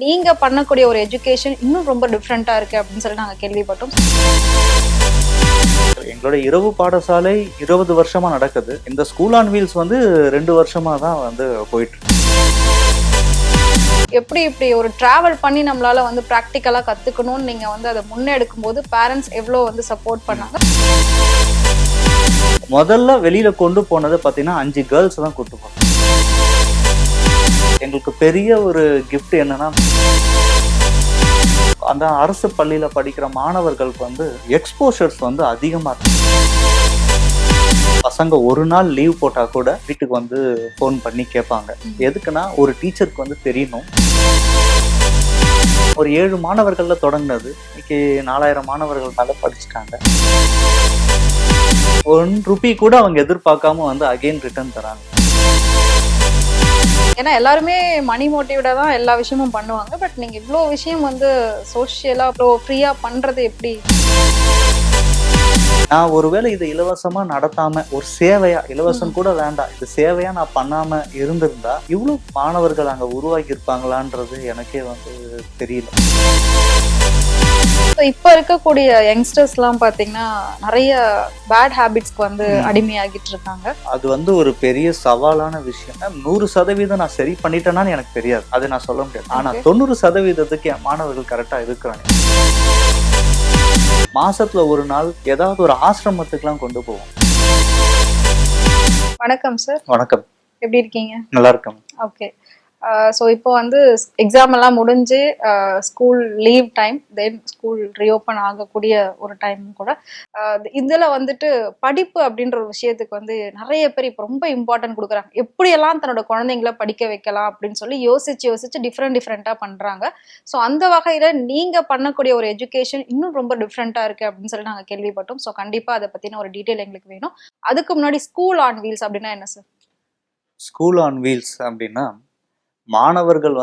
நீங்க பண்ணக்கூடிய ஒரு எஜுகேஷன் இன்னும் ரொம்ப டிஃப்ரெண்டா இருக்கு அப்படின்னு சொல்லி நாங்க கேள்விப்பட்டோம். எங்களோட இரவு பாடசாலை 20 வருஷமா நடக்குது. இந்த ஸ்கூல் ஆன் வீல்ஸ் 2 வருஷமா தான் போயிட்டு இருக்கு. எப்படி இப்படி ஒரு டிராவல் பண்ணி நம்மளால பிராக்டிக்கலா கத்துக்கணும்னு நீங்க அதை முன்னெடுக்கும் போது பேரண்ட்ஸ் எவ்வளவு சப்போர்ட் பண்ணாங்க? முதல்ல வெளியில கொண்டு போனது பாத்தீங்கன்னா 5 கேர்ள்ஸ் தான் கூட்டு போனோம். எங்களுக்கு பெரிய ஒரு கிஃப்ட் என்னன்னா, அந்த அரசு பள்ளியில படிக்கிற மாணவர்களுக்கு எக்ஸ்போஷர்ஸ் அதிகமா இருக்கு. பசங்க ஒரு நாள் லீவ் போட்டா கூட வீட்டுக்கு ஃபோன் பண்ணி கேட்பாங்க. எதுக்குன்னா ஒரு டீச்சருக்கு தெரியணும். ஒரு 7 மாணவர்கள்ல தொடங்கினது இன்னைக்கு 4000 மாணவர்கள் மேல படிச்சுட்டாங்க. 1 ரூபி கூட அவங்க எதிர்பார்க்காம அகைன் ரிட்டர்ன் தராங்க. ஏன்னா எல்லாருமே மணி மோட்டிவ்டா தான் எல்லா விஷயமும் பண்ணுவாங்க. பட் நீங்க இவ்வளோ விஷயம் சோஷியலா ஃப்ரீயா பண்றது எப்படி? நான் ஒருவேளை இதை இலவசமா நடத்தாம ஒரு சேவையா, இலவசம் கூட வேண்டாம், இது சேவையா நான் பண்ணாம இருந்திருந்தா இவ்வளவு மாணவர்கள் அங்க உருவாக்கி இருப்பாங்களான்றது எனக்கே தெரியல. இப்ப இருக்கக்கூடிய யங்ஸ்டர்ஸ் எல்லாம் பாத்தீங்கன்னா நிறைய பேட் ஹேபிட்ஸ்க்கு அடிமையாகிட்டு இருக்காங்க. அது ஒரு பெரிய சவாலான விஷயம். 100% நான் சரி பண்ணிட்டேனான்னு எனக்கு தெரியாது, அது நான் சொல்ல முடியாது. ஆனா 90% என் மாணவர்கள் கரெக்டா இருக்கிறாங்க. மாசத்துல ஒரு நாள் ஏதாவது ஒரு ஆசிரமத்துக்குலாம் கொண்டு போவோம். வணக்கம் சார். வணக்கம். எப்படி இருக்கீங்க? நல்லா இருக்கேன். ஓகே. ஸோ இப்போ எக்ஸாம் எல்லாம் முடிஞ்சு school leave time, then school reopen ஆகக்கூடிய ஒரு டைம் கூட இதில் படிப்பு அப்படின்ற ஒரு விஷயத்துக்கு நிறைய பேர் இப்போ ரொம்ப இம்பார்ட்டன்ட் கொடுக்குறாங்க. எப்படியெல்லாம் தன்னோட குழந்தைங்களை படிக்க வைக்கலாம் அப்படின்னு சொல்லி யோசிச்சு டிஃப்ரெண்ட்டாக பண்ணுறாங்க. ஸோ அந்த வகையில் நீங்கள் பண்ணக்கூடிய ஒரு எஜுகேஷன் இன்னும் ரொம்ப டிஃப்ரெண்ட்டாக இருக்குது அப்படின்னு சொல்லி நாங்கள் கேள்விப்பட்டோம். ஸோ கண்டிப்பாக அதை பற்றின ஒரு டீட்டெயில் எங்களுக்கு வேணும். அதுக்கு முன்னாடி ஸ்கூல் ஆன் வீல்ஸ் அப்படின்னா என்ன சார்? ஸ்கூல் ஆன் வீல்ஸ் அப்படின்னா மாணவர்கள்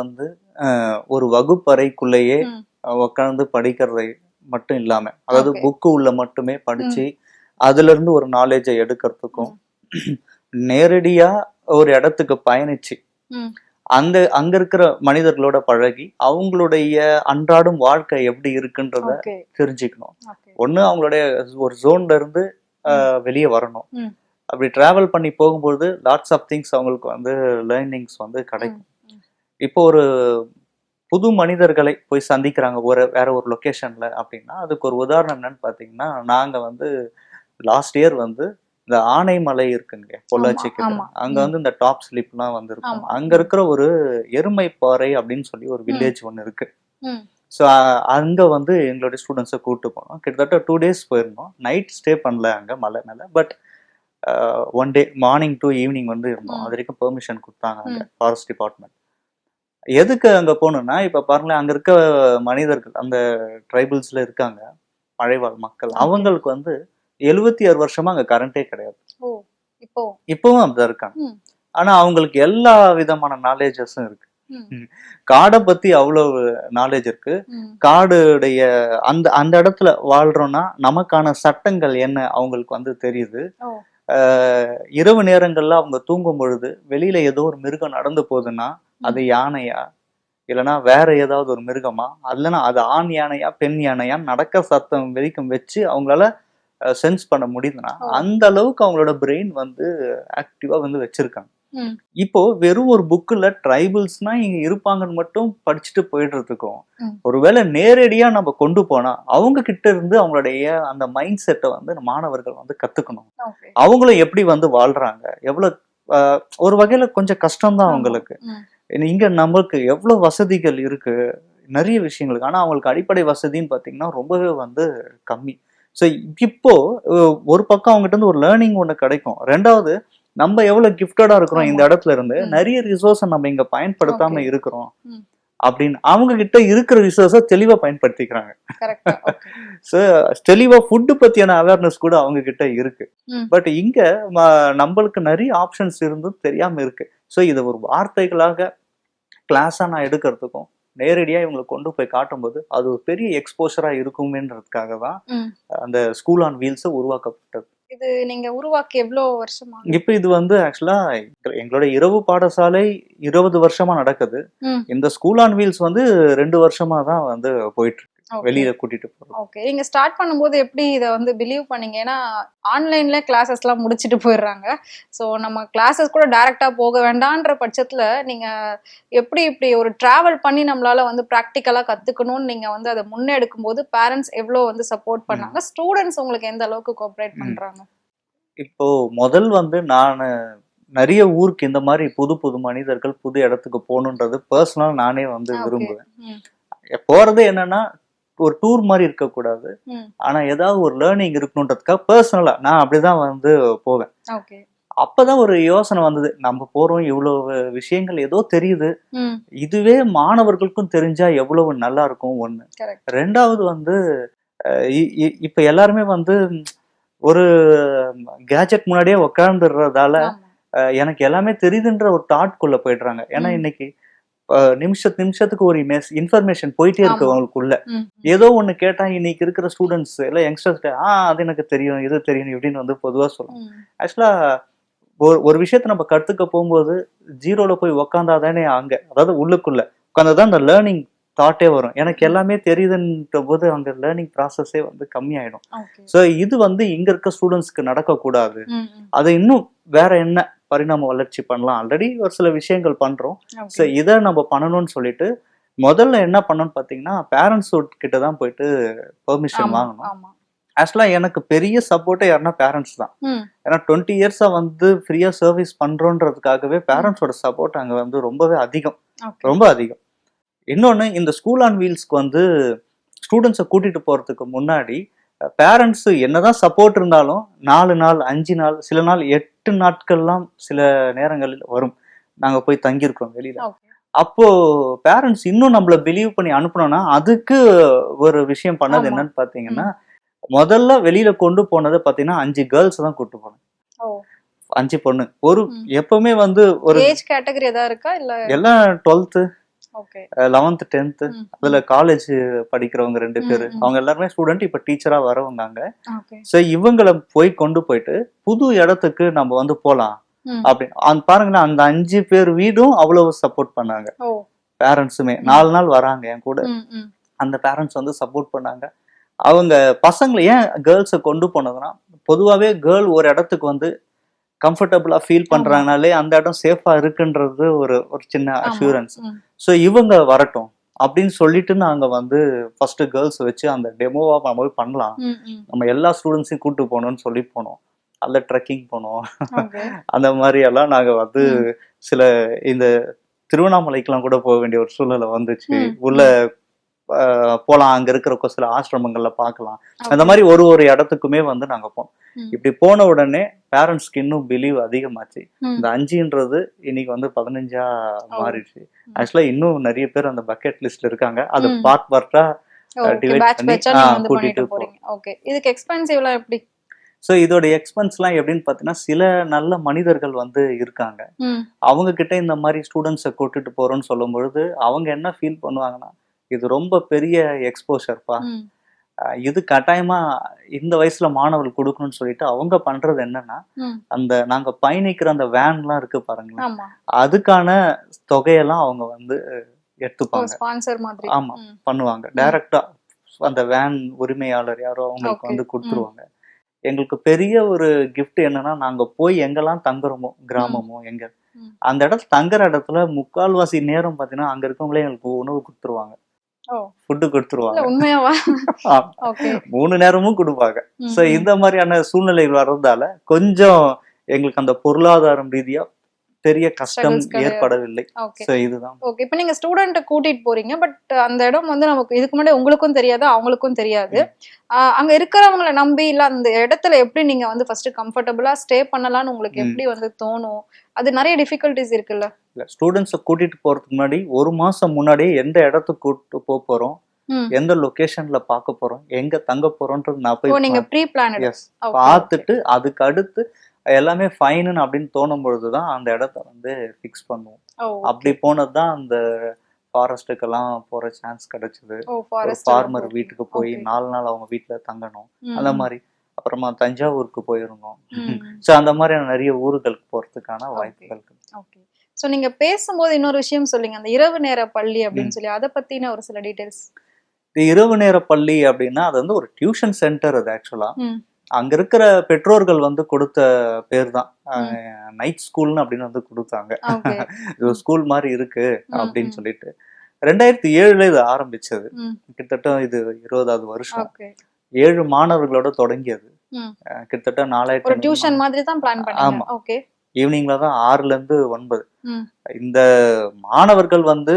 ஒரு வகுப்பறைக்குள்ளேயே உட்கார்ந்து படிக்கிறதை மட்டும் இல்லாம, அதாவது புக்கு உள்ள மட்டுமே படிச்சு அதுல இருந்து ஒரு நாலேஜை எடுக்கிறதுக்கும், நேரடியா ஒரு இடத்துக்கு பயணிச்சு அங்க இருக்கிற மனிதர்களோட பழகி அவங்களுடைய அன்றாடும் வாழ்க்கை எப்படி இருக்குன்றத தெரிஞ்சுக்கணும். ஒண்ணு அவங்களுடைய ஒரு ஜோன்ல இருந்து வெளியே வரணும். அப்படி டிராவல் பண்ணி போகும்போது லாட்ஸ் ஆஃப் திங்ஸ் அவங்களுக்கு லேர்னிங்ஸ் கிடைக்கும். இப்போ ஒரு புது மனிதர்களை போய் சந்திக்கிறாங்க வேற ஒரு லொக்கேஷன்ல அப்படின்னா, அதுக்கு ஒரு உதாரணம் என்னன்னு பாத்தீங்கன்னா, நாங்க லாஸ்ட் இயர் இந்த ஆனைமலை இருக்குங்க பொள்ளாச்சிக்கு, அங்க இந்த டாப் ஸ்லிப்லாம் இருக்கும். அங்க இருக்கிற ஒரு எருமைப்பாறை அப்படின்னு சொல்லி ஒரு வில்லேஜ் ஒன்று இருக்கு. ஸோ அங்க எங்களுடைய ஸ்டூடெண்ட்ஸை கூப்பிட்டு போனோம். கிட்டத்தட்ட 2 days போயிருந்தோம். நைட் ஸ்டே பண்ணல அங்க மலை மேல. But 1 day morning to evening இருந்தோம். அது வரைக்கும் பெர்மிஷன் கொடுத்தாங்க அங்க ஃபாரஸ்ட் டிபார்ட்மெண்ட். எதுக்கு அங்க போகணும்னா, இப்ப பாருங்களேன், அங்க இருக்க மனிதர்கள் அந்த ட்ரைபல்ஸ்ல இருக்காங்க, மழைவாழ் மக்கள். அவங்களுக்கு 76 வருஷமா அங்க கரண்டே கிடையாது. இப்பவும் அப்படிதான் இருக்காங்க. ஆனா அவங்களுக்கு எல்லா விதமான நாலேஜஸும் இருக்கு. காடை பத்தி அவ்வளவு நாலேஜ் இருக்கு. காடுடைய அந்த இடத்துல வாழ்றோம்னா நமக்கான சட்டங்கள் என்ன அவங்களுக்கு தெரியுது. இரவு நேரங்கள்ல அவங்க தூங்கும் பொழுது வெளியில ஏதோ ஒரு மிருகம் நடந்து போகுதுன்னா அது யானையா இல்லைன்னா வேற ஏதாவது ஒரு மிருகமா, இல்லைன்னா அது ஆண் யானையா பெண் யானையா நடக்க சத்தம் வரைக்கும் வச்சு அவங்களால சென்ஸ் பண்ண முடியுதுன்னா அந்த அளவுக்கு அவங்களோட பிரெயின் ஆக்டிவா வச்சிருக்காங்க. இப்போ வெறும் ஒரு புக்குல ட்ரைபிள்ஸ்னா இங்க இருப்பாங்கன்னு மட்டும் படிச்சுட்டு போயிடுறதுக்கும், ஒருவேளை நேரடியா நம்ம கொண்டு போனா அவங்க கிட்ட இருந்து அவங்களுடைய அந்த மைண்ட் செட்டை மாணவர்கள் கத்துக்கணும். அவங்களும் எப்படி வாழ்றாங்க, எவ்வளவு ஒரு வகையில கொஞ்சம் கஷ்டம்தான் அவங்களுக்கு. இங்க நமக்கு எவ்வளவு வசதிகள் இருக்கு, நிறைய விஷயங்களுக்கு. ஆனா அவங்களுக்கு அடிப்படை வசதின்னு பாத்தீங்கன்னா ரொம்பவே கம்மி. ஸோ இப்போ ஒரு பக்கம் அவங்ககிட்ட இருந்து ஒரு லேர்னிங் ஒண்ணு கிடைக்கும். ரெண்டாவது, நம்ம எவ்வளவு கிஃப்டடா இருக்கிறோம் இந்த இடத்துல இருந்து, நிறைய ரிசோர்ஸை நம்ம இங்க பயன்படுத்தாம இருக்கிறோம் அப்படின்னு அவங்க கிட்ட இருக்கிற ரிசோர்ஸை தெளிவா பயன்படுத்திக்கிறாங்க. தெளிவா ஃபுட்டு பத்தியான அவேர்னஸ் கூட அவங்க கிட்ட இருக்கு. பட் இங்க நம்மளுக்கு நிறைய ஆப்ஷன்ஸ் இருந்தும் தெரியாம இருக்கு. ஸோ இதை ஒரு வார்த்தைகளாக கிளாஸா நான் எடுக்கிறதுக்கும் நேரடியா இவங்களை கொண்டு போய் காட்டும்போது அது ஒரு பெரிய எக்ஸ்போஷரா இருக்குமேன்றதுக்காக தான் அந்த ஸ்கூல் ஆன் வீல்ஸ் உருவாக்கப்பட்டது. இது நீங்க உருவாக்கி எவ்வளவு வருஷமா? இப்ப இது வந்து ஆக்சுவலா எங்களோட இரவு பாடசாலை 20 வருஷமா நடக்குது. ம். இந்த ஸ்கூல் ஆன் வீல்ஸ் வந்து 2 வருஷமா தான் வந்து போயிட்டு இருக்கு. ஓகே. வெளியில கூட்டிட்டு போறது. ஓகே. நீங்க ஸ்டார்ட் பண்ணும்போது எப்படி இத வந்து பிலீவ் பண்ணீங்க? ஏன்னா ஆன்லைன்ல கிளாஸஸ்லாம் முடிச்சுட்டு போயிடுறாங்க. ஸோ நம்ம கிளாஸஸ் கூட டைரக்ட்டா போக வேண்டான்ற பட்சத்துல நீங்க எப்படி இப்படி ஒரு டிராவல் பண்ணி நம்மளால வந்து பிராக்டிகலா கத்துக்கணும்னு நீங்க வந்து அத முன்னெடுக்கும்போது பேரண்ட்ஸ் எவ்வளோ வந்து சப்போர்ட் பண்ணாங்க? ஸ்டூடண்ட்ஸ் உங்களுக்கு எந்த அளவுக்கு கோஆப்பரேட் பண்றாங்க? இப்போ முதல் வந்து நானு நிறைய ஊருக்கு இந்த மாதிரி புது புது மனிதர்கள் புது இடத்துக்கு போகணுன்றது பர்சனலா நானே வந்து ஓகே. விரும்புவேன். ம். போறது என்னன்னா ஒரு டூர் மாதிரி இருக்கக்கூடாது. ம். ஆனா ஏதாவது ஒரு லேர்னிங் இருக்கணுன்றதுக்காக பர்சனலா நான் அப்படிதான் வந்து போவேன். ஓகே. அப்பதான் ஒரு யோசனை வந்தது. நம்ம போறோம், இவ்வளவு விஷயங்கள் ஏதோ தெரியுது. ம். இதுவே மாணவர்களுக்கும் தெரிஞ்சா எவ்வளவு நல்லா இருக்கும் ஒண்ணு. கரெக்ட். ரெண்டாவது வந்து இப்ப எல்லாருமே வந்து ஒரு கேஜெட் முன்னாடியே உட்கார்ந்துடுறதால ஆமா. எனக்கு எல்லாமே தெரியுதுன்ற ஒரு தாட்குள்ள போயிடுறாங்க. ஏன்னா ம். இன்னைக்கு நிமிஷத்துக்கு ஒரு இன்ஃபர்மேஷன் போயிட்டே இருக்கு ஆமா. அவங்களுக்குள்ள. ம். ஏதோ ஒண்ணு கேட்டா இன்னைக்கு இருக்கிற ஸ்டூடெண்ட்ஸ் எல்லாம் யங்ஸ்டர்ஸ் அது எனக்கு தெரியும், இது தெரியும் இப்படின்னு வந்து பொதுவா சொல்லுவாங்க. ம். ஆக்சுவலா ஒரு விஷயத்த நம்ம கத்துக்க போகும்போது ஜீரோல போய் உக்காந்தாதானே அங்க, அதாவது உள்ளுக்குள்ள உட்காந்துதான் அந்த லேர்னிங் தாட்டே வரும். எனக்கு எல்லாமே தெரியுதுன்ற போது அங்க லேர்னிங் ப்ராசஸே வந்து கம்மியாயிடும். ஓகே. ஸோ இது வந்து இங்க இருக்க ஸ்டூடெண்ட்ஸ்க்கு நடக்கக்கூடாது. ம். ம். அதை இன்னும் வேற என்ன பரிணாம வளர்ச்சி பண்ணலாம், ஆல்ரெடி ஒரு சில விஷயங்கள் பண்றோம். So okay. இதை நம்ம பண்ணணும்னு சொல்லிட்டு முதல்ல என்ன பண்ணணும்னு பார்த்தீங்கன்னா பேரண்ட்ஸ் கிட்ட தான் போயிட்டு பெர்மிஷன் ஆமா. வாங்கணும். ஆமா. ஆக்சுவலா எனக்கு பெரிய சப்போர்ட்டே யாருன்னா பேரண்ட்ஸ் தான். ம். ஏன்னா 20 இயர்ஸா வந்து ஃப்ரீயா சர்வீஸ் பண்றோன்றதுக்காகவே பேரண்ட்ஸோட சப்போர்ட் அங்க வந்து ரொம்பவே அதிகம், ஓகே. ரொம்ப அதிகம். இன்னொன்னு இந்த ஸ்கூல் ஆன் வீல்ஸ்க்கு வந்து ஸ்டூடெண்ட்ஸை கூட்டிட்டு போறதுக்கு முன்னாடி பேரண்ட்ஸ் என்னதான் சப்போர்ட் இருந்தாலும் 4 நாள் 5 நாள் சில நாள் 8 நாட்கள்லாம் சில நேரங்களில் வரும். நாங்க போய் தங்கியிருக்கோம் வெளியில. ஓகே. அப்போ பேரண்ட்ஸ் இன்னும் நம்மள பிலீவ் பண்ணி அனுப்பணும்னா அதுக்கு ஒரு விஷயம் பண்ணது ஆமா. என்னன்னு பாத்தீங்கன்னா, முதல்ல வெளியில கொண்டு போனதை பாத்தீங்கன்னா 5 கேர்ள்ஸ் தான் கூட்டு போனேன். ஓ. 5 பொண்ணு. ஒரு ம். எப்பவுமே வந்து ஒரு ஏஜ் கேட்டகரி ஏதா இருக்கா இல்ல? எல்லாம் 12th ஓகே. 11th 10th ம். அதுல காலேஜ் படிக்கிறவங்க 2 பேரு. ம். ம். அவங்க எல்லாருமே ஸ்டூடெண்ட், இப்ப டீச்சரா வரவங்க அங்க. ஓகே. சோ இவங்கள போய் கொண்டு போயிட்டு புது இடத்துக்கு நம்ம வந்து போலாம் ம். அப்படின்னு பாருங்கன்னா அந்த 5 பேர் வீடும் அவ்வளவு சப்போர்ட் பண்ணாங்க. ஓ. பேரண்ட்ஸுமே 4 நாள் வராங்க என் கூட. ம். ம். அந்த பேரண்ட்ஸ் வந்து சப்போர்ட் பண்ணாங்க. அவங்க பசங்களை ஏன் கேர்ள்ஸை கொண்டு போனதுன்னா, பொதுவாவே கேர்ள் ஒரு இடத்துக்கு வந்து கம்ஃபர்டபுளா ஃபீல் ஆமா. பண்றாங்கனாலே அந்த இடம் சேஃபா இருக்குன்றது ஒரு ஒரு சின்ன ஆமா. அஷூரன்ஸ். ம். ஸோ இவங்க வரட்டும் அப்படின்னு சொல்லிட்டு நாங்க வந்து ஃபர்ஸ்ட் கேர்ள்ஸ் வச்சு அந்த டெமோவா நம்ம போய் பண்ணலாம், ம். ம். நம்ம எல்லா ஸ்டூடெண்ட்ஸையும் கூட்டு போகணும்னு சொல்லி போனோம். அதுல ட்ரெக்கிங் போனோம். ஓகே. அந்த மாதிரி எல்லாம் நாங்க வந்து ம். சில இந்த திருவண்ணாமலைக்கெல்லாம் கூட போக வேண்டிய ஒரு சூழ்நிலை வந்துச்சு. ம். உள்ள ம். போலாம், அங்க இருக்கிற சில ஆசிரமங்கள்ல பார்க்கலாம். அந்த ஓகே. மாதிரி ஒரு இடத்துக்குமே வந்து நாங்க போனோம். ம். இப்படி போன உடனே பேரண்ட்ஸ்க்கு இன்னும் பிலீவ் அதிகமாச்சு. ம். இந்த 5ன்றது இன்னைக்கு வந்து 15ஆ ஓ. மாறிடுச்சு. ம். ஆக்சுவலா இன்னும் நிறைய பேர் அந்த பக்கெட் லிஸ்ட்ல இருக்காங்க. அது ம். பார்ட்டா ஓகே. டிவைட் பேட்ச் பண்ணி பேட்சா நீங்க வந்து கூட்டிட்டு பண்ணிட்டு போறீங்க. ஓகே. இதுக்கு எக்ஸ்பென்சிவ்லாம் எப்படி? ஸோ இதோட எக்ஸ்பென்ஸ்லாம் எப்படின்னு பார்த்தீங்கன்னா, சில நல்ல மனிதர்கள் வந்து இருக்காங்க. ம். அவங்க கிட்ட இந்த மாதிரி ஸ்டூடெண்ட்ஸை கூட்டிட்டு போறோம்னு சொல்லும் பொழுது அவங்க என்ன ஃபீல் பண்ணுவாங்கன்னா, இது ரொம்ப பெரிய எக்ஸ்போஷர்ப்பா, ம். இது கட்டாயமா இந்த வயசுல மாணவர்கள் கொடுக்கணும்னு சொல்லிட்டு அவங்க பண்றது என்னன்னா, ம். அந்த நாங்க பயணிக்கிற அந்த வேன்லாம் இருக்கு பாருங்களேன், ஆமா. அதுக்கான தொகையெல்லாம் அவங்க வந்து ஓ, எடுத்துப்பாங்க. ஸ்பான்சர் மாதிரி. ஆமா, ம். பண்ணுவாங்க. ம். டைரக்டா அந்த வேன் உரிமையாளர் யாரோ அவங்களுக்கு ஓகே. வந்து ம். கொடுத்துருவாங்க. எங்களுக்கு பெரிய ஒரு கிஃப்ட் என்னன்னா, நாங்க போய் எங்கெல்லாம் தங்குறோமோ, ம். கிராமமோ எங்க, ம். அந்த இடத்துல தங்குற இடத்துல முக்கால்வாசி நேரம் பாத்தீங்கன்னா அங்க இருக்கவங்களே எங்களுக்கு உணவு கொடுத்துருவாங்க, ஓ. ஃபுட்டு இல்ல கொடுத்துருவாங்க. உண்மையாவா? ஓகே. 3 நேரமும் கொடுப்பாங்க. ம். சோ ம். இந்த மாதிரியான சூழ்நிலைகள் வர்றதால கொஞ்சம் எங்களுக்கு அந்த பொருளாதாரம் ரீதியா பெரிய கஷ்டம் ஸ்ட்ரகிள்ஸ் கிடையாது. ஏற்படவில்லை. ஓகே. சோ இதுதான். ஓகே. இப்ப நீங்க ஸ்டூடண்ட்ட கூட்டிட்டு போறீங்க. பட் அந்த இடம் வந்து நமக்கு இதுக்கு முன்னாடி உங்களுக்கும் தெரியாது, அவங்களுக்கும் தெரியாது. ம். அங்க இருக்கிறவங்கள நம்பி இல்ல அந்த இடத்துல எப்படி நீங்க வந்து ஃபர்ஸ்ட் கம்ஃபர்டபுளா ஸ்டே பண்ணலாம்னு உங்களுக்கு ம். எப்படி வந்து தோணும்? அது நிறைய டிஃபிகல்டிஸ் இருக்குல்ல? இல்ல, ஸ்டூடெண்ட்ஸை கூட்டிட்டு போறதுக்கு முன்னாடி 1 மாசம் முன்னாடியே எந்த இடத்துக்கு கூட்டு போறோம், ம். எந்த லொகேஷன்ல பார்க்க போறோம், எங்க தங்க போறோம்ன்றது நான் போய் ஓ, நீங்க ப்ரீ பிளான்ட். Yes okay. ஓகே. பார்த்துட்டு அதுக்கு அடுத்து எல்லாமே ஃபைன் அப்படின்னு தோணும் பொழுதுதான் அந்த இடத்த வந்து ஃபிக்ஸ் பண்ணுவோம். ஓ. அப்படி ஓகே. போனதுதான் அந்த ஃபாரஸ்ட்டுக்கெல்லாம் போற சான்ஸ் கிடைச்சது. ஓ, ஒரு ஃபாரஸ்ட் எல்லாம் ஃபார்மர் போறீங்க. வீட்டுக்கு போய் ஓகே. 4 நாள் அவங்க வீட்டுல தங்கணும். ம். அந்த ம். மாதிரி அப்புறமா தஞ்சாவூருக்கு போயிருந்தோம். ம். ஸோ அந்த மாதிரியான நிறைய ஊர்களுக்கு போறதுக்கான வாய்ப்புகள் இருக்கு. ஓகே. ஸோ நீங்க பேசும்போது இன்னொரு விஷயம் சொல்லுங்க, அந்த இரவு நேர பள்ளி ம். அப்படின்னு சொல்லி அதை பத்தின ஒரு சில டீடைல்ஸ். இது இரவு நேர பள்ளி அப்படின்னா அது வந்து ஒரு டியூஷன் சென்டர். அது ஆக்சுவலா ம். அங்க இருக்கிற பெற்றோர்கள் வந்து கொடுத்த பேர் தான் ம். நைட் ஸ்கூல்னு அப்படின்னு வந்து கொடுத்தாங்க. ஓகே. இது ம். ஸ்கூல் மாதிரி இருக்கு ம். அப்படின்னு ம். சொல்லிட்டு 2007 இது ஆரம்பிச்சது. ம். கிட்டத்தட்ட இது 20வது வருஷம். ஓகே. 7 மாணவர்களோட தொடங்கியது. ம். கிட்டத்தட்ட ஒரு 4500 டியூஷன் மாதிரி தான் பிளான் பண்ணீங்க. ஆமா. ஓகே. ஈவினிங்ல தான் 6ல இருந்து 9. ம். இந்த மாணவர்கள் வந்து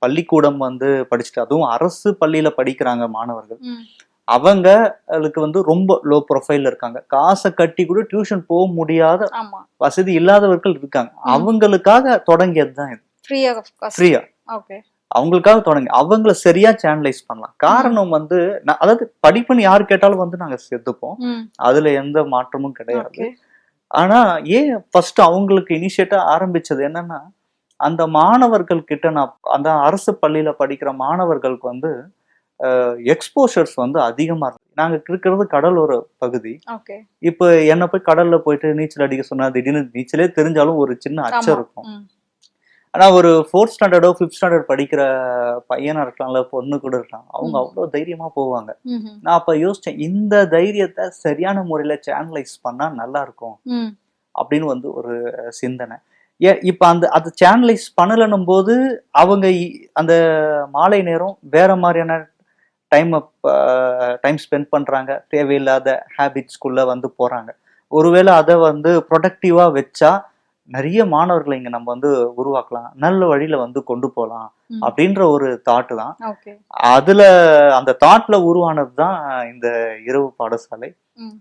பள்ளிக்கூடம் வந்து படிச்சுட்டு, அதுவும் அரசு பள்ளியில படிக்கிறாங்க மாணவர்கள். ம். அவங்களுக்கு வந்து ரொம்ப லோ ப்ரொஃபைல்ல இருக்காங்க. காசை கட்டி கூட டியூஷன் போக முடியாத ஆமா. வசதி இல்லாதவர்கள் இருக்காங்க. அவங்களுக்காக தொடங்கியது தான் இது. ஃப்ரீயா ஆஃப் காஸ்ட். ஃப்ரீயா ஓகே. அவங்களுக்காக தொடங்கி அவங்கள சரியா சேனலைஸ் பண்ணலாம். காரணம் வந்து அதாவது படிப்புன்னு யாரு கேட்டாலும் வந்து நாங்க சேர்த்துப்போம். ம். அதுல எந்த மாற்றமும் கிடையாது. ஓகே. ஆனா ஏன் ஃபர்ஸ்ட் அவங்களுக்கு இனிஷியேட்டா ஆரம்பிச்சது என்னன்னா, அந்த மாணவர்கள் கிட்ட நான் அந்த அரசு பள்ளியில படிக்கிற மாணவர்களுக்கு வந்து எக்ஸ்போஷர்ஸ் வந்து அதிகமா இருக்கு. நாங்க இருக்கிறது கடலோர பகுதி. ஓகே. இப்ப என்ன போய் கடல்ல போயிட்டு நீச்சல் அடிக்க சொன்னா திடீர்னு நீச்சலே தெரிஞ்சாலும் ஒரு சின்ன அச்சம் ஆமா. இருக்கும். ம். ஆனா ஒரு 4th ஸ்டாண்டர்டோ 5th ஸ்டாண்டர்ட் படிக்கிற பையனா இருக்கலாம்ல, பொண்ணு கூட இருக்கலாம். அவங்க அவ்வளவு தைரியமா போவாங்க. ம்ஹும். நான் அப்ப யோசிச்சேன், இந்த தைரியத்தை சரியான முறையில சேனலைஸ் பண்ணா நல்லா இருக்கும் ம். அப்படின்னு வந்து ஒரு சிந்தனை. இப்ப அது சேனலைஸ் பண்ணலன்னும் போது அவங்க அந்த மாலை நேரம் வேற மாதிரியான டைம் ஸ்பெண்ட் பண்றாங்க. தேவையில்லாத ஹேபிட்ஸ்குள்ள வந்து போறாங்க. ஒருவேளை அதை வந்து ப்ரொடக்டிவா வச்சா நிறைய மாணவர்களை இங்க நம்ம வந்து உருவாக்கலாம், நல்ல வழியில வந்து கொண்டு போகலாம் ம். அப்படின்ற ஒரு தாட் தான். ஓகே. அதுல அந்த தாட்ல உருவானது தான் இந்த இரவு பாடசாலை. ம்.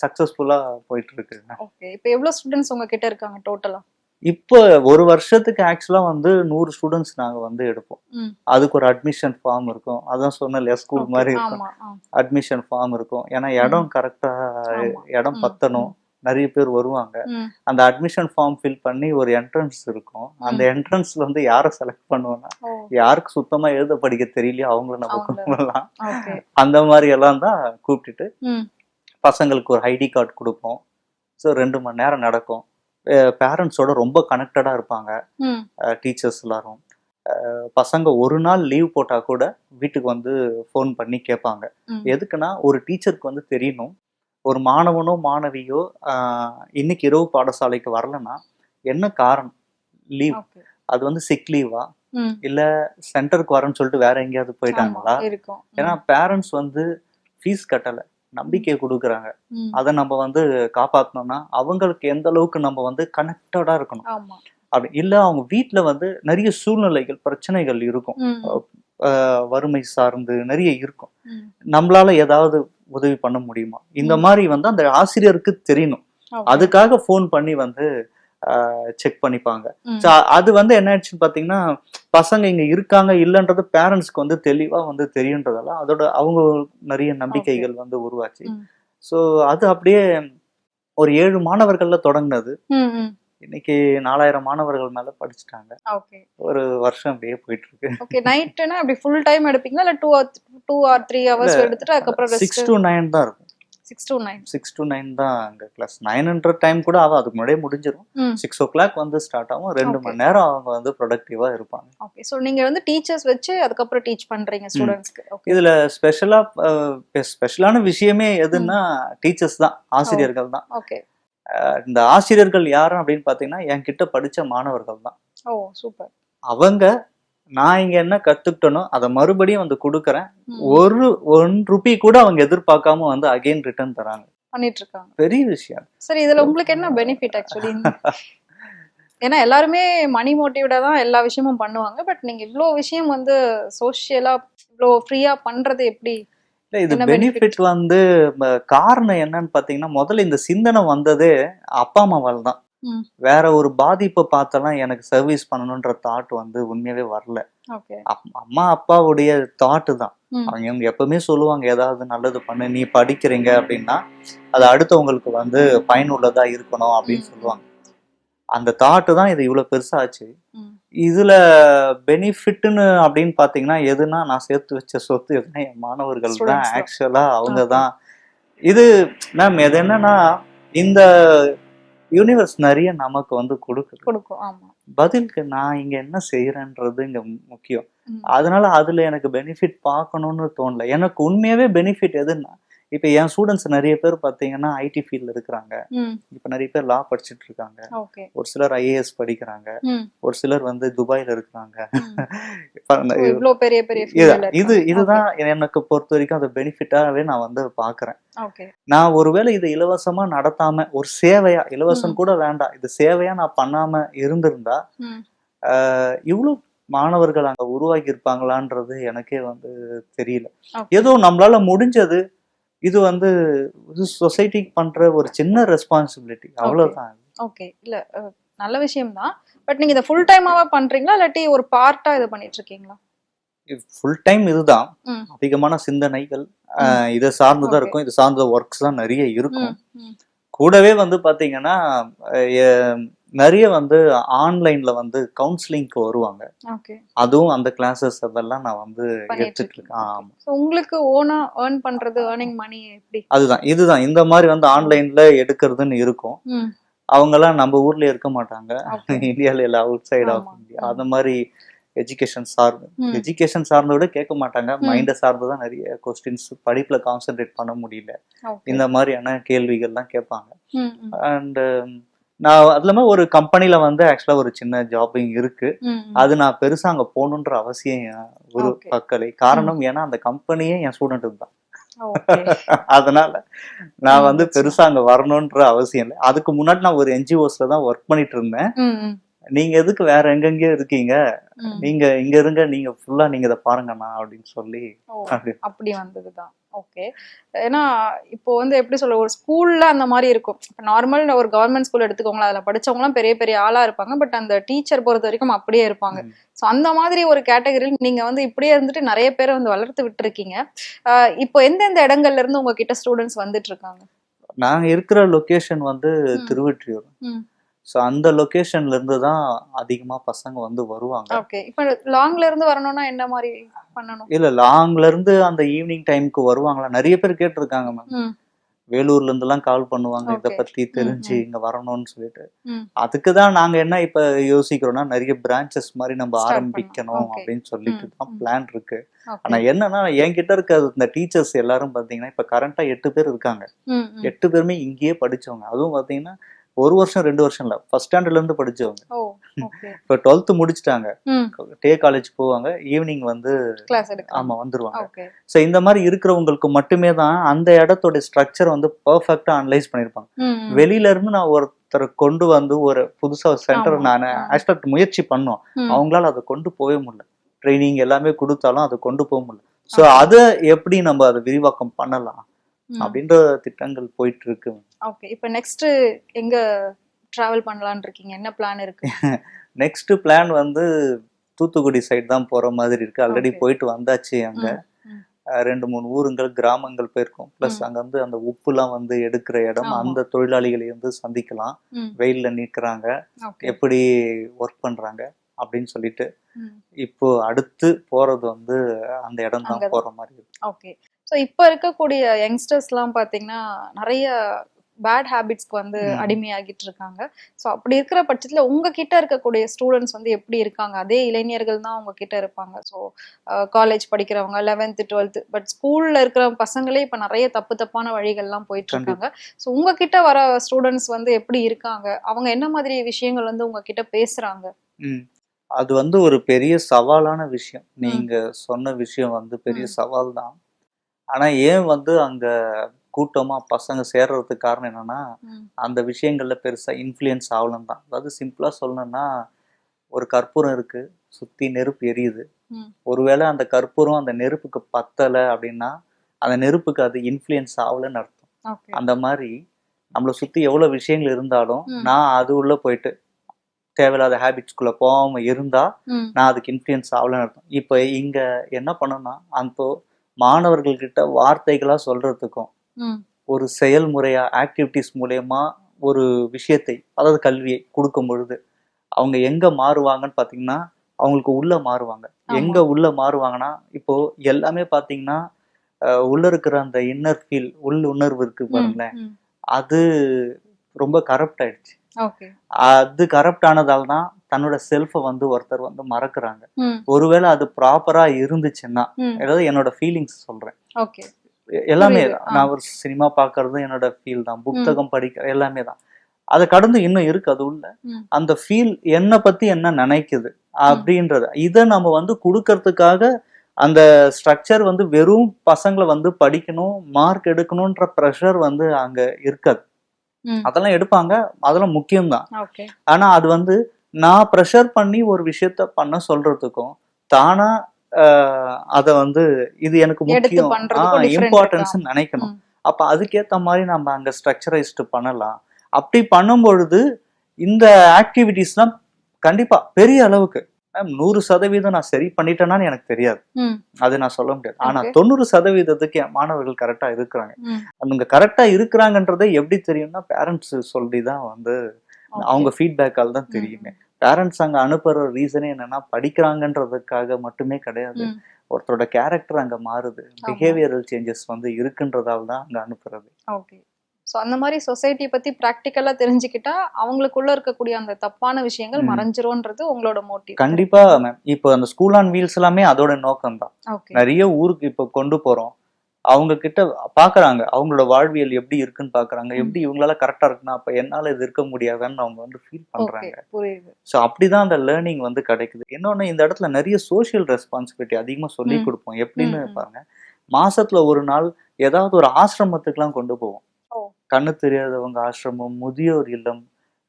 சக்சஸ்ஃபுல்லா போயிட்டு இருக்கு. ஓகே. இப்போ எவ்வளவு ஸ்டூடண்ட்ஸ் உங்ககிட்ட இருக்காங்க டோட்டலா? இப்போ ஒரு வருஷத்துக்கு ஆக்சுவலா வந்து 100 ஸ்டூடெண்ட்ஸ் நாங்க வந்து எடுப்போம். ம். அதுக்கு ஒரு அட்மிஷன் ஃபார்ம் இருக்கும். அதான் சொன்னேன் இல்லையா, ஸ்கூல் ஓகே. மாதிரி இருக்கும். ஆமா. அட்மிஷன் ஃபார்ம் இருக்கும். ஏன்னா ம். இடம் கரெக்டா ஆமா. இடம் ம். பத்தணும். ம். நிறைய பேர் வருவாங்க. ம். அந்த அட்மிஷன் ஃபார்ம் ஃபில் பண்ணி ஒரு என்ட்ரன்ஸ் இருக்கும். அந்த ம். என்ட்ரன்ஸ்ல வந்து யாரை செலக்ட் பண்ணுவோம்னா, ஓ. யாருக்கு சுத்தமா எழுத படிக்க தெரியலையோ அவங்கள நம்ம அவங்கள. கூப்பிடலாம். ஓகே. அந்த மாதிரி எல்லாம் தான் கூப்பிட்டுட்டு ம். பசங்களுக்கு ஒரு ஐடி கார்டு கொடுப்போம். ஸோ 2 மணி நேரம் நடக்கும். பேரண்ட்ஸோட ரொம்ப கனெக்டடா இருப்பாங்க ம். டீச்சர்ஸ் எல்லாரும். பசங்க ஒரு நாள் லீவ் போட்டா கூட வீட்டுக்கு வந்து ஃபோன் பண்ணி கேட்பாங்க. ம். எதுக்குன்னா ஒரு டீச்சருக்கு வந்து தெரியணும், ஒரு மாணவனோ மாணவியோ இன்னைக்கு இரவு பாடசாலைக்கு வரலன்னா என்ன காரணம், லீவ், ஓகே. அது வந்து சிக் லீவா ம். இல்ல சென்டருக்கு வரேன்னு சொல்லிட்டு வேற எங்கேயாவது ஆமா போயிட்டாங்களா. இருக்கும். ஏன்னா பேரண்ட்ஸ் வந்து ஃபீஸ் கட்டல, நம்பிக்கை கொடுக்குறாங்க. ம். அதை நம்ம வந்து காப்பாற்றணும்னா அவங்களுக்கு எந்த அளவுக்கு நம்ம வந்து கனெக்டடா இருக்கணும். ஆமா. அப்படி இல்ல அவங்க வீட்டுல வந்து நிறைய சூழ்நிலைகள் பிரச்சனைகள் இருக்கும். ம். வறுமை சார்ந்து நிறைய இருக்கும். ம். நம்மளால ஏதாவது உதவி பண்ண முடியுமா, இந்த ம். மாதிரி வந்து அந்த ஆசிரியருக்கு தெரியணும். ஓகே. அதுக்காக ஃபோன் பண்ணி வந்து செக் பண்ணிப்பாங்க. ம். So, அது வந்து என்ன ஆயிடுச்சுன்னு பாத்தீங்கன்னா, பசங்க இங்க இருக்காங்க இல்லன்றது பேரண்ட்ஸ்க்கு வந்து தெளிவா வந்து தெரியுன்றதெல்லாம் அதோட அவங்க நிறைய ஓகே. நம்பிக்கைகள் வந்து உருவாச்சு. ம். ஸோ அது அப்படியே ஒரு 7 மாணவர்கள்ல தொடங்கினது. ம். ம். இன்னைக்கு 4000 மாணவர்கள் மேல படிச்சுட்டாங்க. ஓகே. ஒரு வருஷம் அப்படியே போயிட்டு இருக்கு. ஓகே. நைட்னா அப்படி ஃபுல் டைம் எடுப்பீங்களா இல்ல 2 or 3 hours எடுத்துட்டு அதுக்கப்புறம் 6 ரெஸ்ட்? to 9 தான் இருக்கும். 6 to 9. 6 to 9 தான் அங்க கிளாஸ். 9ன்ற டைம் கூட அதுக்கு முன்னாடியே முடிஞ்சிடும். ம். 6 o'clock வந்து ஸ்டார்ட் ஆகும். 2 ஓகே. மணி நேரம் அவங்க வந்து ப்ரொடக்டிவா இருப்பாங்க. ஓகே. சோ நீங்க வந்து டீச்சர்ஸ் வச்சு அதுக்கப்புறம் டீச் பண்றீங்க ஸ்டூடண்ட்ஸ்க்கு. ஓகே. இதுல ஸ்பெஷலான விஷயமே எதுன்னா டீச்சர்ஸ் தான், ஆசிரியர்கள் தான். ஓகே. இந்த ஆசிரியர்கள் யாரும் அப்படின்னு பாத்தீங்கன்னா என்கிட்ட படிச்ச மாணவர்கள் தான். ஓ சூப்பர். அவங்க நான் இங்க என்ன கத்துக்கிட்டனோ அதை மறுபடியும் வந்து கொடுக்கறேன். ம். ஒரு 1 ரூபி கூட அவங்க எதிர்பார்க்காம வந்து அகைன் ரிட்டர்ன் தராங்க. பண்ணிட்டு இருக்காங்க. பெரிய விஷயம். சரி, இதுல உங்களுக்கு என்ன பெனிஃபிட் ஆக்சுவலி? ஏன்னா எல்லாருமே மணி மோட்டிவ்டா தான் எல்லா விஷயமும் பண்ணுவாங்க. பட் நீங்க இவ்ளோ விஷயம் வந்து சோஷியலா இவ்ளோ ஃப்ரீயா பண்றது எப்படி? இல்ல, இது என்ன பெனிஃபிட் வந்து காரணம் என்னன்னு பாத்தீங்கன்னா, முதல்ல இந்த சிந்தனை வந்ததே அப்பா அம்மாவால் தான். ம். வேற ஒரு பாதிப்பை பார்த்தெல்லாம் எனக்கு சர்வீஸ் பண்ணணும்ன்ற தாட் வந்து உண்மையாவே வரல. ஓகே. அம்மா அப்பாவுடைய தாட்டு தான். ம். அவங்க எப்பவுமே சொல்லுவாங்க, ஏதாவது நல்லது பண்ணு, நீ படிக்கிறீங்க அப்படின்னா அது அடுத்தவங்களுக்கு வந்து பயனுள்ளதா இருக்கணும் அப்படின்னு ம். சொல்லுவாங்க. அந்த தாட்டு தான் இது இவ்வளவு பெருசா ஆச்சு. ம். இதுல பெனிஃபிட்னு அப்படின்னு பாத்தீங்கன்னா எதுனா, நான் சேர்த்து வச்ச சொத்து எதுனா என் மாணவர்கள் தான். Students தான். ஆக்சுவலா அவங்க Okay. தான் இது மேம் எது என்னன்னா, இந்த யூனிவர்ஸ் நிறைய நமக்கு வந்து கொடுக்குது. கொடுக்கும். ஆமா. பதிலுக்கு நான் இங்க என்ன செய்யறேன்றது இங்க முக்கியம். ம். அதனால அதுல எனக்கு பெனிஃபிட் பார்க்கணும்னு தோணல. எனக்கு உண்மையாவே பெனிஃபிட் எதுன்னா, இப்ப என் ஸ்டூடெண்ட்ஸ் நிறைய பேர் பாத்தீங்கன்னா ஐடி ஃபீல்ட்ல இருக்கிறாங்க. ம். இப்ப நிறைய பேர் லா படிச்சுட்டு இருக்காங்க. ஓகே. ஒரு சிலர் ஐஏஎஸ் படிக்கிறாங்க. ம். ஒரு சிலர் வந்து துபாயில இருக்கிறாங்க. ம். இப்ப So, இவ்ளோ பெரிய பெரிய ஃபீல்ட்ல இதுதான் எனக்கு பொறுத்த வரைக்கும் அது பெனிஃபிட்டாவே நான் வந்து பாக்குறேன். ஓகே. நான் ஒருவேளை இதை இலவசமா நடத்தாம ஒரு சேவையா, இலவசம் கூட வேண்டாம், இது சேவையா நான் பண்ணாம இருந்திருந்தா ம். இவ்வளவு மாணவர்கள் அங்க உருவாக்கி இருப்பாங்களான்றது எனக்கே வந்து தெரியல. ஓகே. ஏதோ நம்மளால முடிஞ்சது, இது வந்து சொசைட்டிக்கு பண்ற ஒரு சின்ன ரெஸ்பான்சிபிலிட்டி, அவ்வளவுதான். ஓகே. இல்ல நல்ல விஷயம் தான். பட் நீங்க இத ஃபுல் டைமாவா பண்றீங்களா இல்லாட்டி ஒரு பார்ட்டா இத பண்ணிட்டு இருக்கீங்களா? ஃபுல் டைம் இதுதான். ம். அதிகமான சிந்தனைகள் இதை சார்ந்துதான் ஓகே. இருக்கும். இது சார்ந்த ஒர்க்ஸ் தான் நிறைய இருக்கும். ம். ம். கூடவே வந்து பாத்தீங்கன்னா நிறைய வந்து ஆன்லைன்ல வந்து கவுன்சிலிங்க்கு வருவாங்க. ஓகே. அதுவும் அந்த கிளாஸஸ் அதெல்லாம் நான் வந்து பண்ணிட்டு எடுத்துட்டு இருக்கீங்க. இருக்கேன். ஓகே. ஆமா, சோ உங்களுக்கு ஓனா ஏர்ன் பண்றது ஏர்னிங் மணி எப்படி? இதுதான் இந்த மாதிரி வந்து ஆன்லைன்ல எடுக்கிறதுன்னு இருக்கும். ம். அவங்கெல்லாம் நம்ம ஊர்ல இருக்க மாட்டாங்க. ஓகே. இந்தியால இல்ல, அவுட் சைட் ஆஃப் ஆமா. இந்தியா. அந்த மாதிரி எஜுகேஷன் சார்ந்து ம். எஜுகேஷன் சார்ந்த விட கேட்க மாட்டாங்க. ம். மைண்டை சார்ந்துதான் நிறைய கொஸ்டின்ஸ், படிப்புல கான்சென்ட்ரேட் பண்ண முடியல, ஓகே. இந்த மாதிரியான கேள்விகள்லாம் கேட்பாங்க. ம். ம். அண்ட் நான் அது இல்லாம ஒரு கம்பெனில வந்து ஆக்சுவலா ஒரு சின்ன ஜாபிங் இருக்கு. ம். ம். அது நான் பெருசா அங்க போகணுன்ற அவசியம் ஒரு ஓகே. பக்கலை. காரணம் ஏன்னா அந்த கம்பெனியே என் ஸ்டூடெண்ட் தான். ஓகே. அதனால நான் வந்து நிச்சயமா. பெருசா அங்க வரணும்ன்ற அவசியம் இல்லை. அதுக்கு முன்னாடி நான் ஒரு என்ஜிஓஸ்ல தான் ஒர்க் பண்ணிட்டு இருந்தேன். ம். ம். நீங்க எதுக்கு வேற எங்கெங்கயோ இருக்கீங்க, ம். நீங்க இங்க இருங்க, நீங்க ஃபுல்லா நீங்க இதை பாருங்கண்ணா அப்படின்னு சொல்லி ஓ, அப்படி. அப்படி வந்ததுதான். ஓகே. ஏன்னா இப்போ வந்து எப்படி சொல்ல, ஒரு ஸ்கூல்ல அந்த மாதிரி இருக்கும். இப்போ நார்மல் ஒரு கவர்மெண்ட் ஸ்கூல் எடுத்துக்கோங்களேன், அதுல படிச்சவங்கலாம் பெரிய பெரிய ஆளா இருப்பாங்க. பட் அந்த டீச்சர் பொறுத்த வரைக்கும் அப்படியே இருப்பாங்க. ம். ஸோ அந்த மாதிரி ஒரு கேட்டகரியில் நீங்க வந்து இப்படியே இருந்துட்டு நிறைய பேரை வந்து வளர்த்து விட்டுருக்கீங்க. இப்போ எந்தெந்த இடங்கள்ல இருந்து உங்ககிட்ட ஸ்டூடெண்ட்ஸ் வந்துட்டு இருக்காங்க? நாங்க இருக்கிற லொகேஷன் வந்து ம். திருவொற்றியூர். ம். ஸோ அந்த லொகேஷன்ல இருந்து தான் அதிகமா பசங்க வந்து வருவாங்க. ஓகே. இப்போ லாங்ல இருந்து வரணும்னா என்ன மாதிரி பண்ணணும்? இல்ல, லாங்ல இருந்து அந்த ஈவினிங் டைமுக்கு வருவாங்களா, நிறைய பேர் கேட்டிருக்காங்க மேம். ம். வேலூர்ல இருந்து எல்லாம் கால் பண்ணுவாங்க, இதை ஓகே. பத்தி ம். தெரிஞ்சு ம். இங்க வரணும்னு சொல்லிட்டு. ம். அதுக்கு தான் நாங்க என்ன இப்ப யோசிக்கிறோம்னா, நிறைய பிரான்ச்சஸ் மாதிரி நம்ம ஸ்டார்ட் பண்ணணும். ஆரம்பிக்கணும் ஓகே. அப்படின்னு சொல்லிட்டு ம். தான் ம். பிளான் இருக்கு. ஓகே. ஆனா என்னன்னா, என்கிட்ட இருக்க இந்த டீச்சர்ஸ் எல்லாரும் பாத்தீங்கன்னா இப்ப கரண்டா 8 பேர் இருக்காங்க. ம். ம். 8 பேருமே இங்கேயே படிச்சவங்க. அதுவும் பாத்தீங்கன்னா 1 வருஷம் 2 வருஷம் இல்ல, ஃபர்ஸ்ட் ஸ்டாண்டர்ட்ல இருந்து படிச்சவங்க. ஓ, ஓகே. இப்ப 12th முடிச்சிட்டாங்க. ம். டே காலேஜ் போவாங்க, ஈவினிங் வந்து கிளாஸ் எடுக்கலாம். ஆமா வந்துருவாங்க. ஓகே. ஸோ இந்த மாதிரி இருக்கிறவங்களுக்கு மட்டுமே தான் அந்த இடத்தோட ஸ்ட்ரக்சர் வந்து பெர்ஃபெக்டா அனலைஸ் பண்ணியிருப்பாங்க. ம். ம். வெளியில இருந்து நான் ஒருத்தரை கொண்டு வந்து ஒரு புதுசா சென்டர் ஆமா. நான் ஆக்சுவலா முயற்சி பண்ணோம். ம். அவங்களால அதை கொண்டு போகவே முடியல. ட்ரைனிங் எல்லாமே கொடுத்தாலும் அதை கொண்டு போக முடியல. ஸோ அதை எப்படி நம்ம அதை விரிவாக்கம் பண்ணலாம் ம். அப்படின்ற திட்டங்கள் போயிட்டு இருக்கு. ஓகே. இப்போ நெக்ஸ்ட் எங்க டிராவல் பண்ணலாம்னு இருக்கீங்க? என்ன பிளான் இருக்கு? நெக்ஸ்ட் பிளான் வந்து தூத்துக்குடி சைடு தான் போற மாதிரி இருக்கு. Already okay. போயிட்டு வந்தாச்சு. அங்க ம். ம். 2-3 ஊருங்கள், கிராமங்கள் போயிருக்கோம். பிளஸ் ம். அங்க வந்து அந்த உப்புலாம் வந்து எடுக்கிற இடம், ஆமா. அந்த தொழிலாளிகளை வந்து சந்திக்கலாம். ம். வெயில்ல நிற்கிறாங்க, ஓகே. எப்படி ஒர்க் பண்றாங்க அப்படின்னு சொல்லிட்டு. ம். இப்போ அடுத்து போறது வந்து அந்த இடம் தான் அங்கதான். போற மாதிரி இருக்கு. ஓகே. ஸோ இப்போ இருக்கக்கூடிய யங்ஸ்டர்ஸ்லாம் பார்த்தீங்கன்னா நிறைய பேட் ஹேபிட்ஸ்க்கு வந்து ம். அடிமையாகிட்டு இருக்காங்க. ஸோ அப்படி இருக்கிற பட்சத்தில் உங்ககிட்ட இருக்கக்கூடிய ஸ்டூடெண்ட்ஸ் வந்து எப்படி இருக்காங்க? அதே இளைஞர்கள் தான் உங்ககிட்ட இருப்பாங்க. ஸோ காலேஜ் படிக்கிறவங்க 11th 12th, பட் ஸ்கூல்ல இருக்கிற பசங்களே இப்போ நிறைய தப்பான வழிகள்லாம் போயிட்டு இருக்காங்க. ஸோ உங்ககிட்ட வர ஸ்டூடெண்ட்ஸ் வந்து எப்படி இருக்காங்க? அவங்க என்ன மாதிரி விஷயங்கள் வந்து உங்ககிட்ட பேசுறாங்க? ம். அது வந்து ஒரு பெரிய சவாலான விஷயம். ம். நீங்க சொன்ன விஷயம் வந்து பெரிய ம். சவால் தான். ஆனா ஏன் வந்து அங்க கூட்டமா பசங்க சேர்றதுக்கு காரணம் என்னன்னா, ம். அந்த விஷயங்கள்ல பெருசா இன்ஃப்ளூயன்ஸ் ஆகலன்னு தான். அதாவது சிம்பிளா சொல்லணும்னா, ஒரு கற்பூரம் இருக்கு, சுத்தி நெருப்பு எரியுது. ம். ஒருவேளை அந்த கற்பூரம் அந்த நெருப்புக்கு பத்தல அப்படின்னா, அந்த நெருப்புக்கு அது இன்ஃப்ளூயன்ஸ் ஆகலன்னு அர்த்தம். ஓகே. அந்த மாதிரி நம்மளை சுத்தி எவ்வளவு விஷயங்கள் இருந்தாலும், ம். நான் அது உள்ள போயிட்டு தேவையில்லாத ஹேபிட்ஸ்குள்ள போகாம இருந்தா ம். நான் அதுக்கு இன்ஃப்ளூயன்ஸ் ஆகலன்னு அர்த்தம். இப்போ இங்க என்ன பண்ணணும்னா, அந்த மாணவர்கள் கிட்ட வார்த்தைகளா சொல்றதுக்கும், ம். ஒரு செயல்முறையா ஆக்டிவிட்டிஸ் மூலயமா ஒரு விஷயத்தை, அதாவது கல்வியை கொடுக்கும் பொழுது அவங்க எங்க மாறுவாங்கன்னு பாத்தீங்கன்னா, அவங்களுக்கு உள்ள மாறுவாங்க. ஆமா. எங்க உள்ள மாறுவாங்கன்னா, இப்போ எல்லாமே பாத்தீங்கன்னா உள்ள இருக்கிற அந்த இன்னர் ஃபீல், உணர்வு இருக்கு பாருங்களேன், அது ரொம்ப கரப்ட் ஆயிடுச்சு. அது கரப்ட் ஆனதால தான் தன்னோட செல்ஃபை வந்து ஒருத்தர் வந்து மறக்கிறாங்க. ஒருவேளை அது ப்ராப்பரா இருந்துச்சுன்னா, அதாவது என்னோட ஃபீலிங்ஸ் சொல்றேன், எல்லாமே நான் ஒரு சினிமா பாக்குறதும் என்னோட ஃபீல் தான், புத்தகம் படிக்க எல்லாமே தான். அதை கடந்து இன்னும் இருக்கு அது உள்ள அந்த ஃபீல், என்னை பத்தி என்ன நினைக்குது அப்படின்றத இதை நம்ம வந்து கொடுக்கறதுக்காக அந்த ஸ்ட்ரக்சர் வந்து வெறும் பசங்களை வந்து படிக்கணும், மார்க் எடுக்கணும்ன்ற ப்ரெஷர் வந்து அங்க இருக்காது. அதெல்லாம் எடுப்பாங்க, அதெல்லாம் முக்கியம்தான். ஆனா அது வந்து நான் ப்ரெஷர் பண்ணி ஒரு விஷயத்த பண்ண சொல்றதுக்கும் தானா அத வந்து இது எனக்கு முக்கியம், இம்பார்ட்டன்ஸ் நினைக்கணும். அப்ப அதுக்கேத்த மாதிரி நம்ம அங்க ஸ்ட்ரக்சரைஸ்டு பண்ணலாம். அப்படி பண்ணும் பொழுது இந்த ஆக்டிவிட்டிஸ்லாம் கண்டிப்பா பெரிய அளவுக்கு 100% நான் சரி பண்ணிட்டேனான்னு எனக்கு தெரியாது, அது நான் சொல்ல முடியாது. ஆனா 90% என் மாணவர்கள் கரெக்டா இருக்கிறாங்க. அவங்க கரெக்டா இருக்கிறாங்கன்றதை எப்படி தெரியும்னா பேரண்ட்ஸ் சொல்லிதான் வந்து அவங்க ஃபீட்பேக்கால் தான் தெரியுமே. பேரண்ட்ஸ் அங்க அனுப்புற ரீசனே என்னன்னா படிக்கிறாங்கன்றதுக்காக மட்டுமே கிடையாது, ஒருத்தரோட கேரக்டர் அங்க மாறுது, பிஹேவியரல் சேஞ்சஸ் வந்து இருக்குன்றதால தான் அங்க அனுப்புறது. ஸோ அந்த மாதிரி சொசைட்டியை பத்தி ப்ராக்டிக்கலா தெரிஞ்சுக்கிட்டா அவங்களுக்குள்ள இருக்கக்கூடிய அந்த தப்பான விஷயங்கள் மறைஞ்சிரும்ன்றது உங்களோட மோட்டிவ். கண்டிப்பா மேம். இப்போ அந்த ஸ்கூல் ஆன் வீல்ஸ் எல்லாமே அதோட நோக்கம் தான். நிறைய ஊருக்கு இப்போ கொண்டு போறோம், அவங்க கிட்ட பாக்குறாங்க அவங்களோட வாழ்வியல் எப்படி இருக்குன்னு பாக்குறாங்க, எப்படி இவங்களால கரெக்டா இருக்குன்னா அப்ப என்னால இது இருக்க முடியாதுன்னு அவங்க வந்து ஃபீல் பண்றாங்க. ஸோ அப்படிதான் அந்த லேர்னிங் வந்து கிடைக்குது. இன்னொன்னு இந்த இடத்துல நிறைய சோசியல் ரெஸ்பான்சிபிலிட்டி அதிகமா சொல்லி கொடுப்போம். எப்படின்னு பாருங்க, மாசத்துல ஒரு நாள் ஏதாவது ஒரு ஆசிரமத்துக்குலாம் கொண்டு போவோம். கண்ணு தெரியாதவங்க ஆசிரமம், முதியோர் இல்லம்,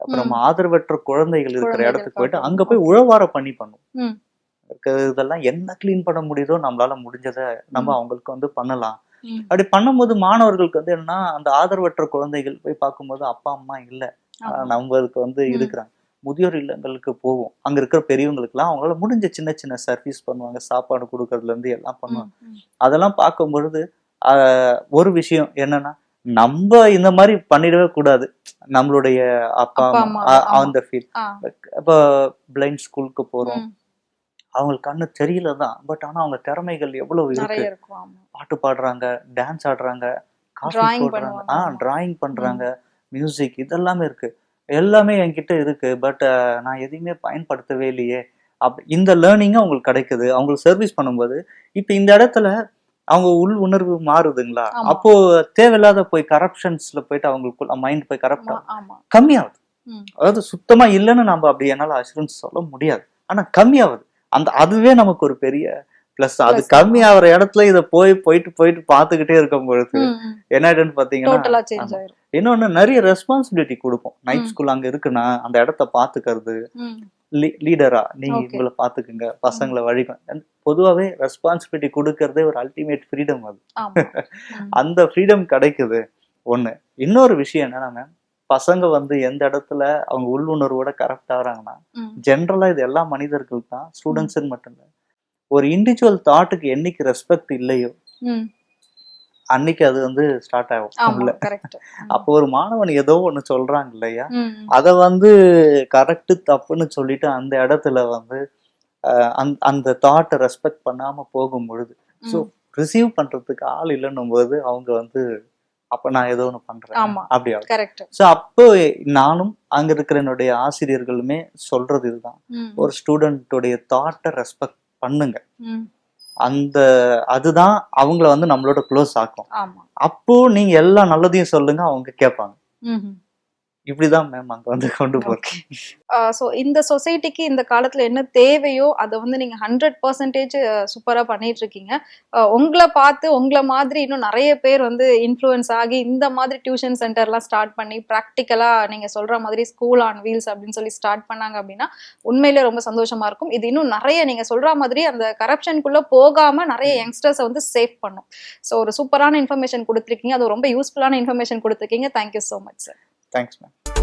அப்புறம் ஆதரவற்ற குழந்தைகள் இருக்கிற இடத்துக்கு போயிட்டு அங்க போய் உழவார பண்ணி பண்ணுவோம். இதெல்லாம் என்ன கிளீன் பண்ண முடியுதோ நம்மளால முடிஞ்சதை நம்ம அவங்களுக்கு வந்து பண்ணலாம். அப்படி பண்ணும்போது மாணவர்களுக்கு வந்து என்னன்னா அந்த ஆதரவற்ற குழந்தைகள் போய் பார்க்கும்போது அப்பா அம்மா இல்ல, நம்மளுக்கு வந்து இருக்கிறாங்க. முதியோர் இல்லங்களுக்கு போவோம், அங்க இருக்கிற பெரியவங்களுக்கு எல்லாம் அவங்களால முடிஞ்ச சின்ன சின்ன சர்வீஸ் பண்ணுவாங்க, சாப்பாடு கொடுக்கறதுல இருந்து எல்லாம் பண்ணுவாங்க. அதெல்லாம் பார்க்கும் பொழுது ஒரு விஷயம் என்னன்னா, நம்ம இந்த மாதிரி பண்ணிடவே கூடாது. நம்மளுடைய அப்பா அம்மா அந்த ஃபீல். இப்போ பிளைண்ட் ஸ்கூலுக்கு போறோம், அவங்களுக்கு கண்ணு தெரியலதான், பட் ஆனா அவங்க திறமைகள் எவ்வளவு இருக்கு. பாட்டு பாடுறாங்க, டான்ஸ் ஆடுறாங்க, காஃபி போடுறாங்க, டிராயிங் பண்றாங்க, மியூசிக், இதெல்லாமே இருக்கு. எல்லாமே என்கிட்ட இருக்கு, பட் நான் எதையுமே பயன்படுத்தவே இல்லையே. இந்த லேர்னிங் அவங்களுக்கு கிடைக்குது. அவங்களுக்கு சர்வீஸ் பண்ணும்போது இப்ப இந்த இடத்துல அவங்க உள் உணர்வு மாறுதுங்களா, அப்போ தேவையில்லாத போய் கரப்ஷன்ஸ்ல போயிட்டு அவங்களுக்கு மைண்ட் போய் கரப்ட் கம்மியாகுது. அதாவது சுத்தமா இல்லைன்னு நம்ம அப்படி என்னால அஷூரன்ஸ் சொல்ல முடியாது, ஆனா கம்மியாகுது. அதுவே நமக்கு ஒரு பெரிய பிளஸ். அது கம்மி ஆகிற இடத்துல இதை போயிட்டு பார்த்துக்கிட்டே இருக்கும் பொழுது என்னன்னு பாத்தீங்கன்னா, இன்னொன்னு நிறைய ரெஸ்பான்சிபிலிட்டி கொடுப்போம். நைட் ஸ்கூல் அங்க இருக்குன்னா அந்த இடத்த பாத்துக்கிறது, லீடரா நீங்க இவங்களை பாத்துக்குங்க, பசங்களை பொதுவாவே ரெஸ்பான்சிபிலிட்டி கொடுக்கறதே ஒரு அல்டிமேட் ஃப்ரீடம். அது அந்த ஃப்ரீடம் கிடைக்குது ஒண்ணு. இன்னொரு விஷயம் என்னன்னா மேம், பசங்க வந்து எந்த இடத்துல அவங்க உள்ளுணர்வோட கரெக்ட் ஆகுறாங்கன்னா, ஜென்ரலா இது எல்லா மனிதர்களுக்கு தான், ஸ்டூடெண்ட்ஸ் மட்டும் இல்ல, ஒரு இண்டிவிஜுவல் தாட்டுக்கு என்னைக்கு ரெஸ்பெக்ட் இல்லையோ அன்னைக்கு அது வந்து ஸ்டார்ட் ஆகும். அப்போ ஒரு மாணவன் ஏதோ ஒண்ணு சொல்றாங்க இல்லையா, அத வந்து கரெக்ட் தப்புன்னு சொல்லிட்டு அந்த இடத்துல வந்து அந்த தாட்டை ரெஸ்பெக்ட் பண்ணாம போகும் பொழுது, ஸோ ரிசீவ் பண்றதுக்கு ஆள் இல்லைன்னும் போது அவங்க வந்து அப்ப நான் ஏதோ ஒண்ணு பண்றேன் அப்படி. ஸோ அப்போ நானும் அங்க இருக்கிற என்னுடைய ஆசிரியர்களுமே சொல்றது இதுதான், ஒரு ஸ்டூடெண்டோடைய தாட்டை ரெஸ்பெக்ட் பண்ணுங்க. அதுதான் அவங்கள வந்து நம்மளோட க்ளோஸ் ஆக்கும். அப்போ நீங்க எல்லா நல்லதையும் சொல்லுங்க, அவங்க கேட்பாங்க. இப்படிதான் மேம் அங்க வந்து கொண்டு போறேன். சோ இந்த சொசைட்டிக்கு இந்த காலத்துல என்ன தேவையோ அதை வந்து நீங்க 100% சூப்பரா பண்ணிட்டு இருக்கீங்க. உங்களை பார்த்து உங்களை மாதிரி இன்னும் நிறைய பேர் வந்து இன்ஃப்ளூயன்ஸ் ஆகி இந்த மாதிரி டியூஷன் சென்டர்லாம் ஸ்டார்ட் பண்ணி ப்ராக்டிக்கலா நீங்க சொல்ற மாதிரி ஸ்கூல் ஆன் வீல்ஸ் அப்படின்னு சொல்லி ஸ்டார்ட் பண்ணாங்க அப்படின்னா உண்மையிலே ரொம்ப சந்தோஷமா இருக்கும். இது இன்னும் நிறைய நீங்க சொல்ற மாதிரி அந்த கரப்ஷனுக்குள்ள போகாம நிறைய யங்ஸ்டர்ஸை வந்து சேவ் பண்ணும். ஸோ ஒரு சூப்பரான இன்ஃபர்மேஷன் கொடுத்துருக்கீங்க, அது ரொம்ப யூஸ்ஃபுல்லான இன்ஃபர்மேஷன் கொடுத்துருக்கீங்க. Thank you so much sir. Thanks, man.